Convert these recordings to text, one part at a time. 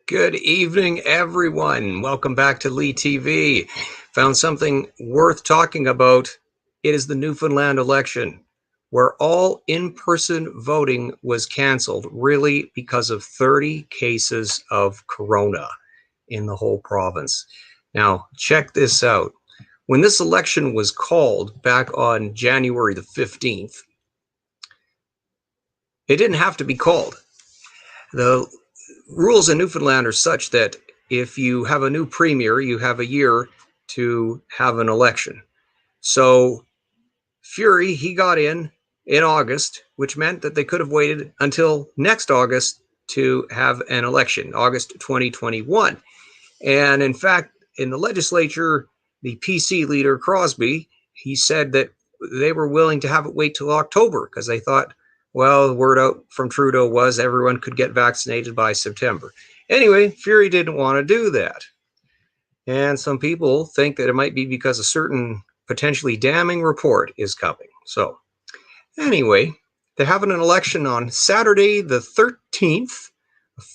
Good evening, everyone. Welcome back to Lee TV. Found something worth talking about. It is the Newfoundland election, where all in-person voting was canceled, really because of 30 cases of corona in the whole province. Now, check this out. When this election was called back on January the 15th, it didn't have to be called. The rules in Newfoundland are such that if you have a new premier, you have a year to have an election. So Fury, he got in August, which meant that they could have waited until next August to have an election, August 2021. And in fact, in the legislature, the PC leader, Crosby, he said that they were willing to have it wait till October because they thought, well, the word out from Trudeau was everyone could get vaccinated by September. Anyway, Fury didn't want to do that. And some people think that it might be because a certain potentially damning report is coming. So anyway, they're having an election on Saturday the 13th,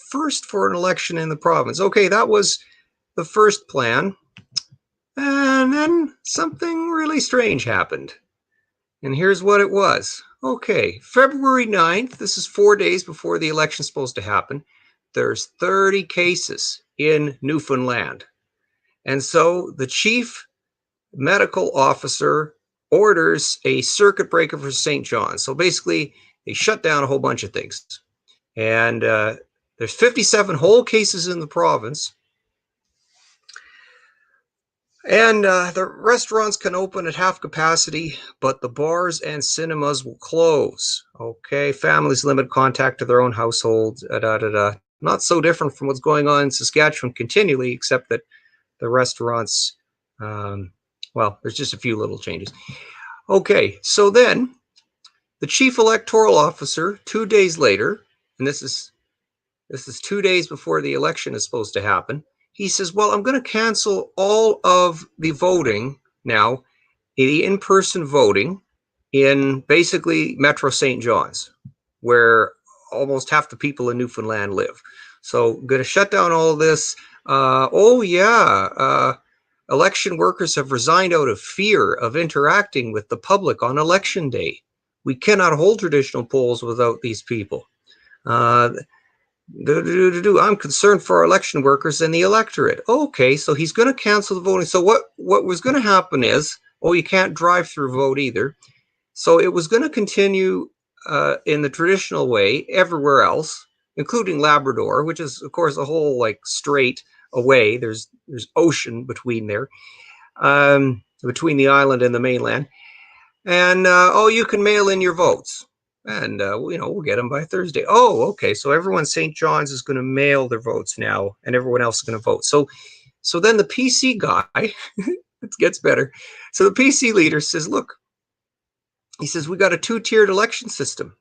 first for an election in the province. Okay, that was the first plan. And then something really strange happened. And here's what it was. Okay, February 9th, this is 4 days before the election's supposed to happen. There's 30 cases in Newfoundland. And so the chief medical officer orders a circuit breaker for St. John's. So basically, they shut down a whole bunch of things. And there's 57 whole cases in the province. And the restaurants can open at half capacity, but the bars and cinemas will close. Okay, families limit contact to their own households. Not so different from what's going on in Saskatchewan continually, except that the restaurants, well, there's just a few little changes. Okay, so then the chief electoral officer, 2 days later, and this is 2 days before the election is supposed to happen, he says, well, I'm going to cancel all of the voting now, the in-person voting in basically Metro St. John's, where almost half the people in Newfoundland live. So I'm going to shut down all of this. Election workers have resigned out of fear of interacting with the public on election day. We cannot hold traditional polls without these people. I'm concerned for our election workers and the electorate. Okay, so he's going to cancel the voting. So what was going to happen is, you can't drive through vote either. So it was going to continue in the traditional way everywhere else, including Labrador, which is, of course, a whole straight away. There's ocean between there, between the island and the mainland. And, you can mail in your votes. And, we'll get them by Thursday. Oh, okay. So everyone St. John's is going to mail their votes now, and everyone else is going to vote. So then the PC guy, it gets better. So the PC leader says, look, he says, we got a 2-tiered election system.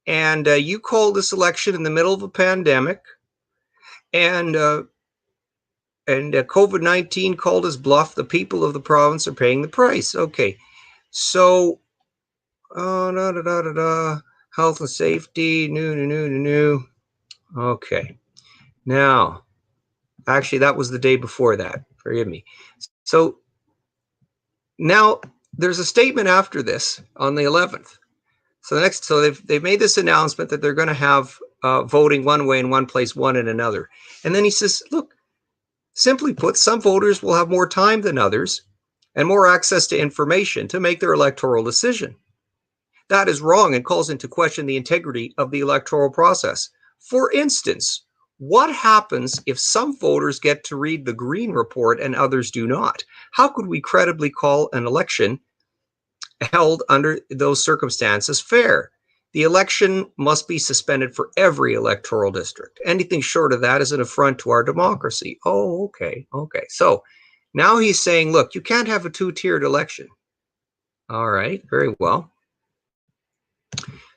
And you called this election in the middle of a pandemic. And COVID-19 called us bluff. The people of the province are paying the price. Okay. So health and safety, new. Okay. Now, actually, that was the day before that. Forgive me. So now there's a statement after this on the 11th. So they've made this announcement that they're going to have voting one way in one place, one in another. And then he says, look, simply put, some voters will have more time than others and more access to information to make their electoral decision. That is wrong and calls into question the integrity of the electoral process. For instance, what happens if some voters get to read the Green Report and others do not? How could we credibly call an election held under those circumstances fair? The election must be suspended for every electoral district. Anything short of that is an affront to our democracy. Oh, okay. So now he's saying, look, you can't have a 2-tiered election. All right, very well.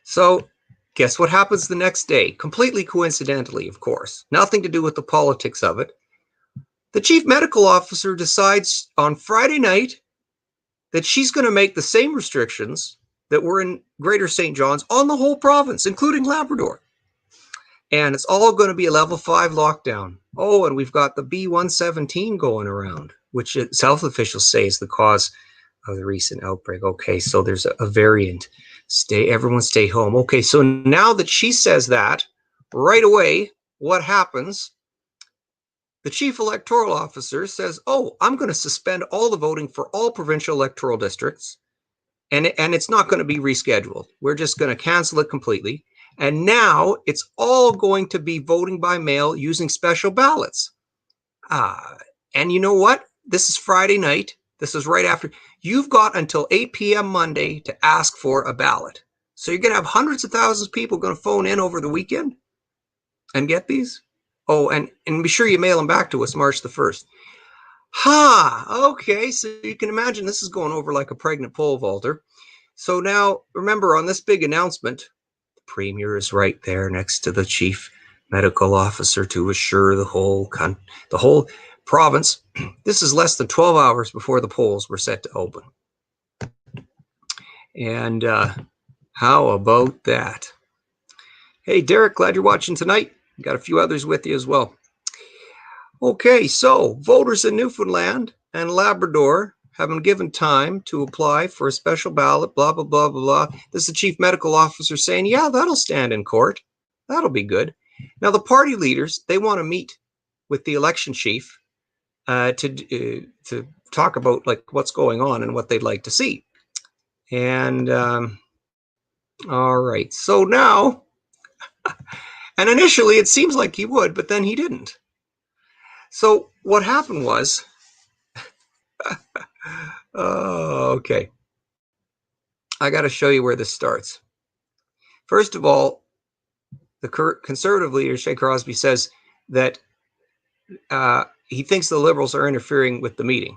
So guess what happens the next day? Completely coincidentally, of course, nothing to do with the politics of it. The chief medical officer decides on Friday night that she's going to make the same restrictions that were in Greater St. John's on the whole province, including Labrador. And it's all going to be a level 5 lockdown. Oh, and we've got the B117 going around, which health officials say is the cause of the recent outbreak. Okay, so there's a variant. Everyone stay home. Okay, so now that she says that, right away, what happens? The chief electoral officer says, oh, I'm going to suspend all the voting for all provincial electoral districts, and it's not going to be rescheduled. We're just going to cancel it completely. And now it's all going to be voting by mail using special ballots. And you know what? This is Friday night. This is right after. You've got until 8 p.m. Monday to ask for a ballot. So you're going to have hundreds of thousands of people going to phone in over the weekend and get these. Oh, and be sure you mail them back to us March the 1st. Okay, so you can imagine this is going over like a pregnant pole vaulter. So now, remember, on this big announcement, the Premier is right there next to the Chief Medical Officer to assure the whole province. This is less than 12 hours before the polls were set to open. And how about that? Hey, Derek, glad you're watching tonight. Got a few others with you as well. Okay, so voters in Newfoundland and Labrador have been given time to apply for a special ballot, blah, blah, blah, blah, blah. This is the chief medical officer saying, yeah, that'll stand in court. That'll be good. Now, the party leaders, they want to meet with the election chief to talk about like what's going on and what they'd like to see. And all right, so now, and initially it seems like he would, but then he didn't. So what happened was, okay, I got to show you where this starts. First of all, the conservative leader, Shay Crosby, says that he thinks the Liberals are interfering with the meeting,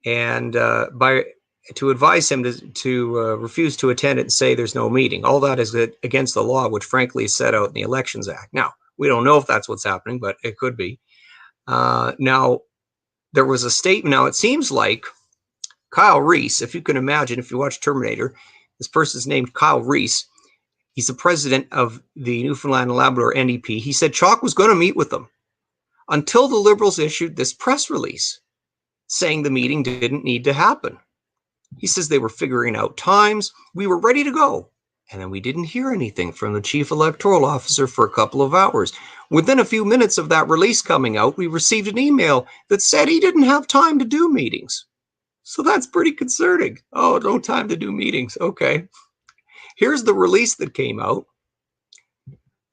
and to advise him to refuse to attend it and say there's no meeting. All that is against the law, which frankly is set out in the Elections Act. Now, we don't know if that's what's happening, but it could be. Now, there was a statement. Now, it seems like Kyle Reese, if you can imagine, if you watch Terminator, this person's named Kyle Reese. He's the president of the Newfoundland and Labrador NDP. He said Chalk was going to meet with them until the Liberals issued this press release saying the meeting didn't need to happen. He says they were figuring out times. We were ready to go. And then we didn't hear anything from the chief electoral officer for a couple of hours. Within a few minutes of that release coming out, we received an email that said he didn't have time to do meetings. So that's pretty concerning. Oh, no time to do meetings. Okay. Here's the release that came out.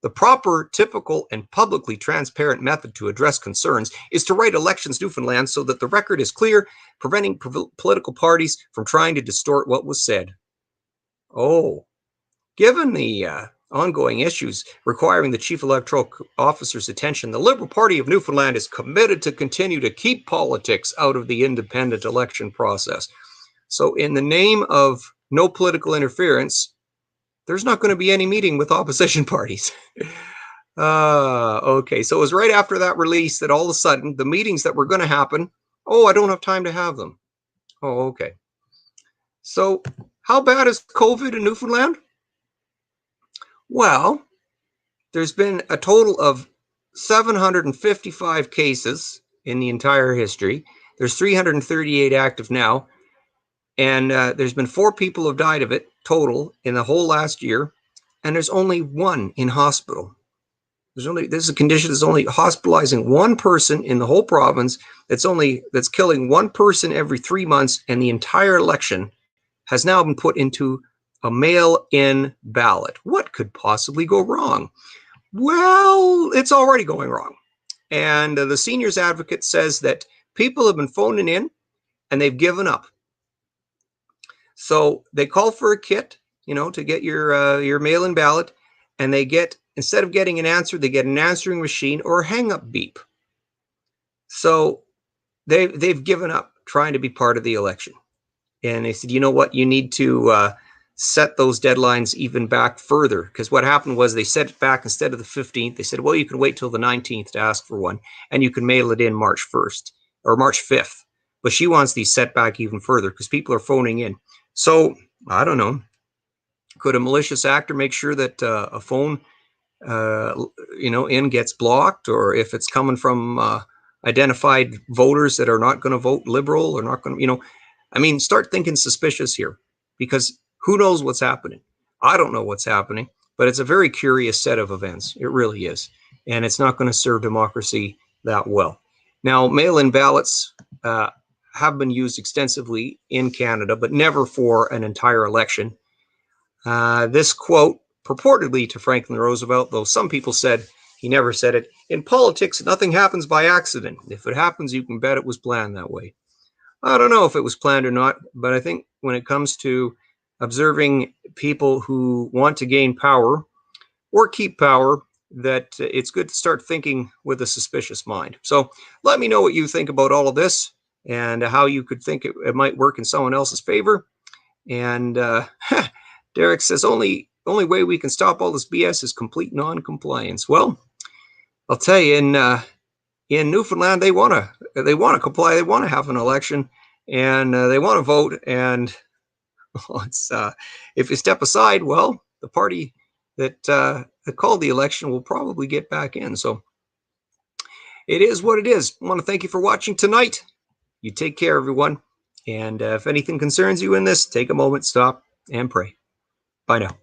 The proper, typical, and publicly transparent method to address concerns is to write Elections Newfoundland so that the record is clear, preventing political parties from trying to distort what was said. Oh, given the ongoing issues requiring the chief electoral officer's attention, the Liberal Party of Newfoundland is committed to continue to keep politics out of the independent election process. So in the name of no political interference, there's not going to be any meeting with opposition parties. Okay, so it was right after that release that all of a sudden the meetings that were going to happen, oh, I don't have time to have them. Oh, okay. So how bad is COVID in Newfoundland? Well, there's been a total of 755 cases in the entire history. There's 338 active now. And there's been 4 people who have died of it total in the whole last year. And there's only 1 in hospital. This is a condition that's only hospitalizing 1 person in the whole province. That's killing 1 person every 3 months. And the entire election has now been put into a mail-in ballot. What could possibly go wrong? Well, it's already going wrong. And the seniors advocate says that people have been phoning in and they've given up. So they call for a kit, to get your mail-in ballot, and they get, instead of getting an answer, they get an answering machine or a hang-up beep. So they've given up trying to be part of the election. And they said, you know what, you need to set those deadlines even back further, because what happened was they set it back instead of the 15th. They said, well, you can wait till the 19th to ask for one, and you can mail it in March 1st or March 5th. But she wants these set back even further because people are phoning in. So I don't know. Could a malicious actor make sure that a phone in gets blocked, or if it's coming from identified voters that are not going to vote Liberal or not going to, I mean, start thinking suspicious here, because who knows what's happening? I don't know what's happening, but it's a very curious set of events. It really is. And it's not going to serve democracy that well. Now, mail-in ballots have been used extensively in Canada, but never for an entire election. This quote, purportedly to Franklin Roosevelt, though some people said he never said it: "In politics, nothing happens by accident. If it happens, you can bet it was planned that way." I don't know if it was planned or not, but I think when it comes to observing people who want to gain power or keep power, that it's good to start thinking with a suspicious mind. So let me know what you think about all of this and how you could think it might work in someone else's favor. And Derek says, only way we can stop all this BS is complete non-compliance. Well, I'll tell you, in Newfoundland, they want to comply. They want to have an election, and they want to vote. And it's if you step aside, well, the party that called the election will probably get back in. So it is what it is. I want to thank you for watching tonight. You take care, everyone. And if anything concerns you in this, take a moment, stop, and pray. Bye now.